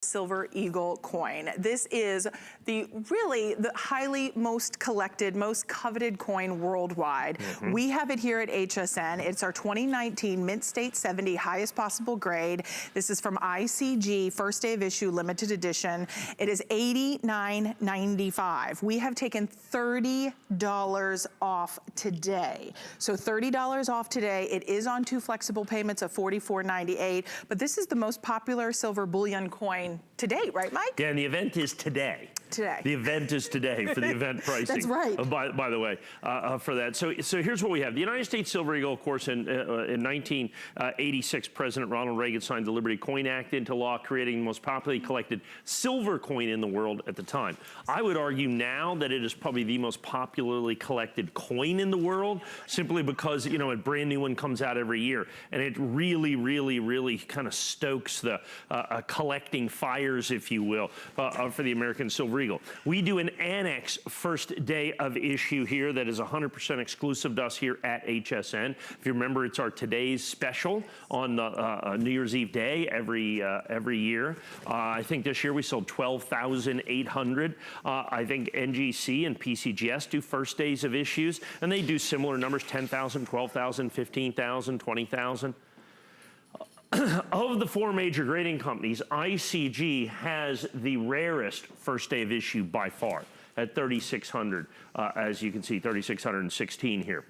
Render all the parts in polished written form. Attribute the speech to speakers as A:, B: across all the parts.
A: Silver Eagle coin. This is really the highly most collected, most coveted coin worldwide. We have it here at HSN. It's our 2019 Mint State 70 highest possible grade. This is from ICG, first day of issue, limited edition. It is $89.95. We have taken $30 off today. So $30 off today. It is on 2 flexible payments of $44.98, but this is the most popular silver bullion coin to date, right, Mike?
B: Yeah, and the event is today.
A: Today.
B: The event is today for the event pricing.
A: That's right.
B: By the way, for that. So here's what we have. The United States Silver Eagle, of course, in 1986, President Ronald Reagan signed the Liberty Coin Act into law, creating the most popularly collected silver coin in the world at the time. I would argue now that it is probably the most popularly collected coin in the world, simply because, you know, a brand new one comes out every year, and it really, really, really kind of stokes the collecting fires, if you will, for the American Silver Eagle. We do an annex first day of issue here that is 100% exclusive to us here at HSN. If you remember, it's our today's special on New Year's Eve day every year. I think this year we sold 12,800. I think NGC and PCGS do first days of issues, and they do similar numbers, 10,000, 12,000, 15,000, 20,000. Of the 4 major grading companies, ICG has the rarest first day of issue by far at 3,600, as you can see, 3,616 here.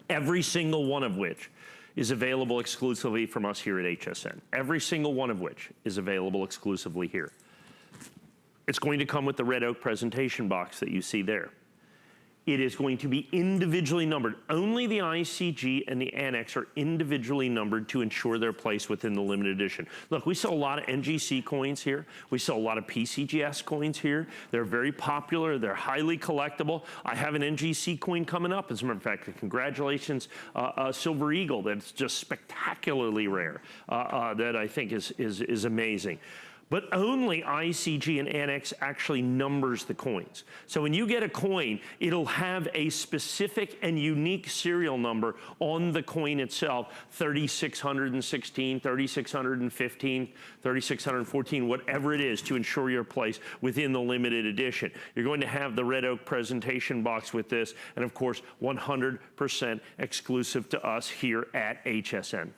B: Every single one of which is available exclusively from us here at HSN. Every single one of which is available exclusively here. It's going to come with the red oak presentation box that you see there. It is going to be individually numbered. Only the ICG and the Annex are individually numbered to ensure their place within the limited edition. Look, we sell a lot of NGC coins here. We sell a lot of PCGS coins here. They're very popular. They're highly collectible. I have an NGC coin coming up. As a matter of fact, congratulations, Silver Eagle, that's just spectacularly rare, that I think is amazing. But only ICG and Annex actually numbers the coins. So when you get a coin, it'll have a specific and unique serial number on the coin itself, 3,616, 3,615, 3,614, whatever it is, to ensure your place within the limited edition. You're going to have the red oak presentation box with this, and of course, 100% exclusive to us here at HSN.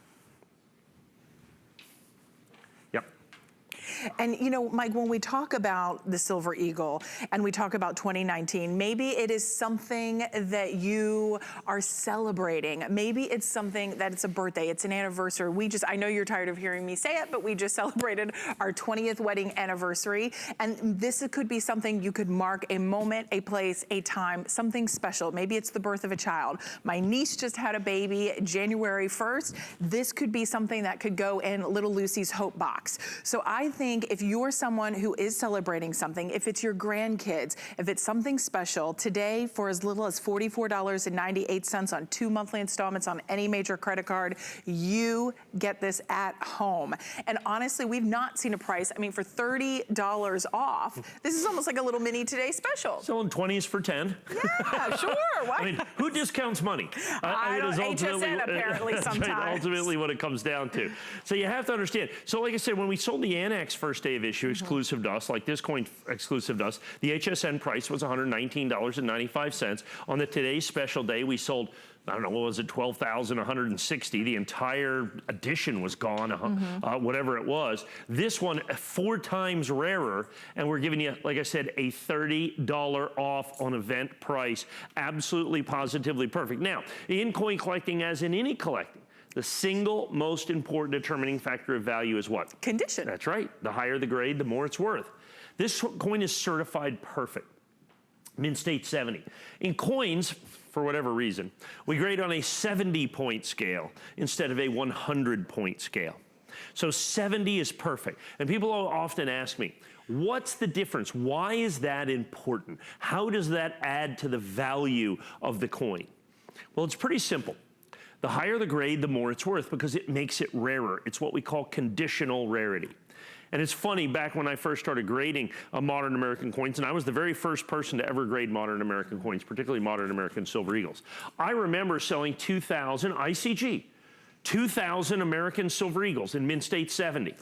A: And you know, Mike, when we talk about the Silver Eagle and we talk about 2019, maybe it is something that you are celebrating. Maybe it's something that it's a birthday, it's an anniversary. I know you're tired of hearing me say it, but we just celebrated our 20th wedding anniversary. And this could be something you could mark a moment, a place, a time, something special. Maybe it's the birth of a child. My niece just had a baby January 1st. This could be something that could go in little Lucy's Hope box. So I think if you're someone who is celebrating something, if it's your grandkids, if it's something special, today for as little as $44.98 on 2 monthly installments on any major credit card, you get this at home. And honestly, we've not seen a price. I mean, for $30 off, this is almost like a little mini Today special.
B: Selling 20s for 10.
A: Yeah, sure. What?
B: I mean, who discounts money?
A: I don't, HSN apparently sometimes.
B: Right, ultimately what it comes down to. So you have to understand. So like I said, when we sold the Annex first day of issue exclusive to us, like this coin exclusive to us, the HSN price was $119.95. On the Today's special day, we sold, I don't know, what was it, 12,160. The entire edition was gone, whatever it was. This one, 4 times rarer, and we're giving you, like I said, a $30 off on event price. Absolutely, positively perfect. Now, in coin collecting, as in any collecting, the single most important determining factor of value is what?
A: Condition.
B: That's right. The higher the grade, the more it's worth. This coin is certified perfect. Mint State 70. In coins, for whatever reason, we grade on a 70-point scale instead of a 100-point scale. So 70 is perfect. And people often ask me, what's the difference? Why is that important? How does that add to the value of the coin? Well, it's pretty simple. The higher the grade, the more it's worth, because it makes it rarer. It's what we call conditional rarity. And it's funny, back when I first started grading modern American coins, and I was the very first person to ever grade modern American coins, particularly modern American Silver Eagles. I remember selling 2,000 ICG, 2,000 American Silver Eagles in Mint State 70.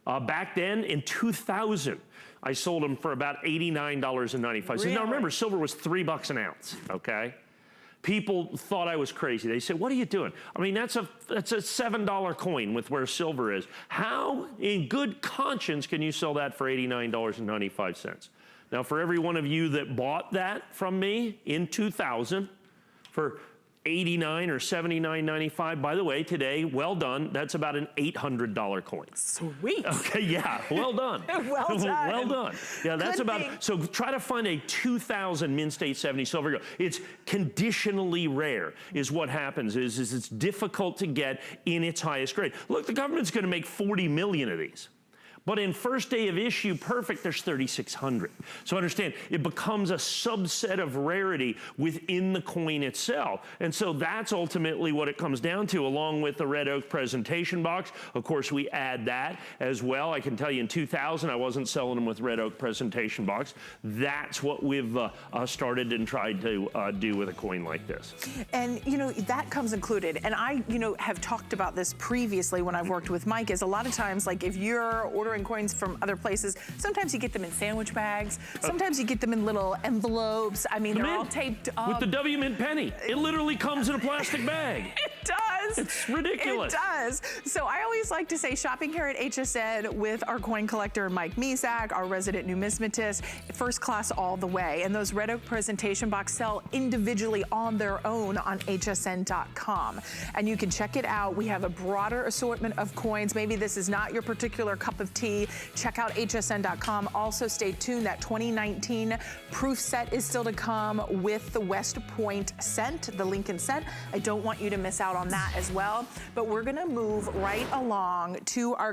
B: Back then, in 2000, I sold them for about $89.95.
A: Really?
B: Now remember, silver was $3 an ounce, okay? People thought I was crazy. They said, what are you doing? I mean, that's a $7 coin with where silver is. How, in good conscience, can you sell that for $89.95? Now, for every one of you that bought that from me in 2000 for $89 or $79.95, by the way, today, well done, that's about an $800 coin.
A: Sweet.
B: Okay, yeah, well done.
A: Well done.
B: Well done. Yeah, that's
A: Good
B: about,
A: thing.
B: so try to find a 2000 Mint State 70 silver eagle. It's conditionally rare is what happens, is it's difficult to get in its highest grade. Look, the government's gonna make 40 million of these. But in first day of issue perfect, there's 3,600. So understand, it becomes a subset of rarity within the coin itself. And so that's ultimately what it comes down to, along with the red oak presentation box. Of course, we add that as well. I can tell you in 2000, I wasn't selling them with red oak presentation box. That's what we've started and tried to do with a coin like this.
A: And, you know, that comes included. And I, you know, have talked about this previously when I've worked with Mike, is a lot of times, like if you're ordering coins from other places, sometimes you get them in sandwich bags, sometimes you get them in little envelopes. I mean, they're all taped up.
B: With the WMint penny, it literally comes in a plastic bag.
A: It does.
B: It's ridiculous.
A: It does. So I always like to say, shopping here at HSN with our coin collector, Mike Mizak, our resident numismatist, first class all the way. And those red oak presentation box sell individually on their own on hsn.com. And you can check it out. We have a broader assortment of coins. Maybe this is not your particular cup of tea. Check out hsn.com. Also stay tuned. That 2019 proof set is still to come with the West Point cent, the Lincoln cent. I don't want you to miss out on that as well. But we're going to move right along to our